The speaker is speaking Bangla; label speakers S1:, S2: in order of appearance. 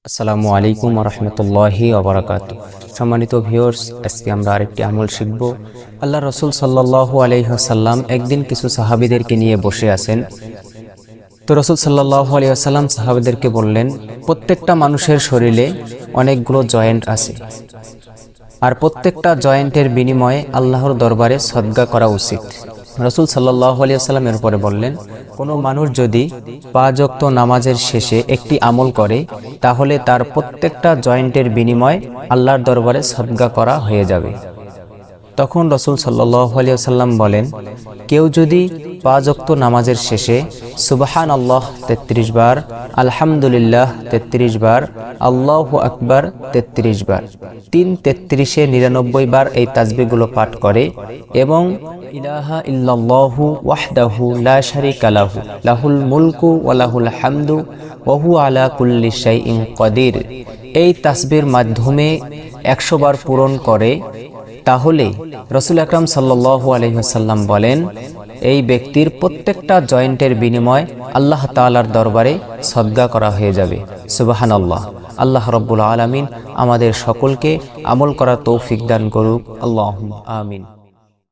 S1: আসসালামু আলাইকুম রহমতুল্লাহি ওবারাকাতুহু। সম্মানিত ভিউয়ার্স, আজকে আমরা আরেকটি আমল শিখব। আল্লাহ রসুল সাল্লাল্লাহু আলাইহি ওয়াসাল্লাম একদিন কিছু সাহাবীদেরকে নিয়ে বসে আছেন। তো রসুল সাল্লাল্লাহু আলাইহি ওয়াসাল্লাম সাহাবীদেরকে বললেন, প্রত্যেকটা মানুষের শরীরে অনেকগুলো জয়েন্ট আছে, আর প্রত্যেকটা জয়েন্টের বিনিময়ে আল্লাহর দরবারে সদকা করা উচিত। রসুল সাল্লাল্লাহু আলাইহি ওয়াসাল্লাম এর পরে বললেন, কোনো মানুষ যদি 5 ওয়াক্ত নামাজের শেষে একটি আমল করে, তাহলে তার প্রত্যেকটা জয়েন্টের বিনিময়ে আল্লাহর দরবারে সদকা করা হয়ে যাবে। তখন রসুল সাল্লাল্লাহু আলাইহি ওয়াসাল্লাম বলেন, কেউ যদি 5 ওয়াক্ত নামাজের শেষে সুবহানাল্লাহ 33 বার, আলহামদুলিল্লাহ 33 বার, আল্লাহু আকবার 33 বার, 3-33-এ 99 বার এই তাসবিহগুলো পাঠ করে এবং ইলাহা ইল্লাল্লাহু ওয়াহদাহু লা শারীকা লাহু লাহুল মুলকু ওয়া লাহুল হামদু ওয়া হুয়া আলা কুল্লি শাইইন কাদির, এই তাসবিহর মাধ্যমে 100 বার পূরণ করে, তাহলে রাসূল আকরাম সাল্লাল্লাহু আলাইহি ওয়াসাল্লাম বলেন, এই ব্যক্তির প্রত্যেকটা জয়েন্টের বিনিময় আল্লাহ তাআলার দরবারে সদকা করা হয়ে যাবে। সুবহানাল্লাহ। আল্লাহ রাব্বুল আলামিন আমাদের সকলকে আমল করার তৌফিক দান করুক। আল্লাহুম্মা আমিন।